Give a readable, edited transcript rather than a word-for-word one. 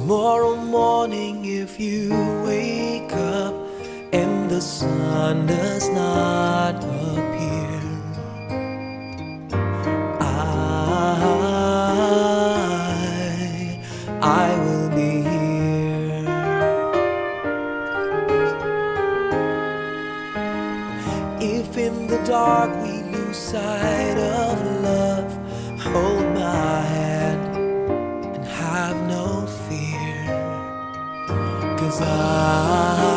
Tomorrow morning, if you wake up and the sun does not appear, I will be here. If in the dark we lose sight of love, hold my hand and have no fear, 'cause I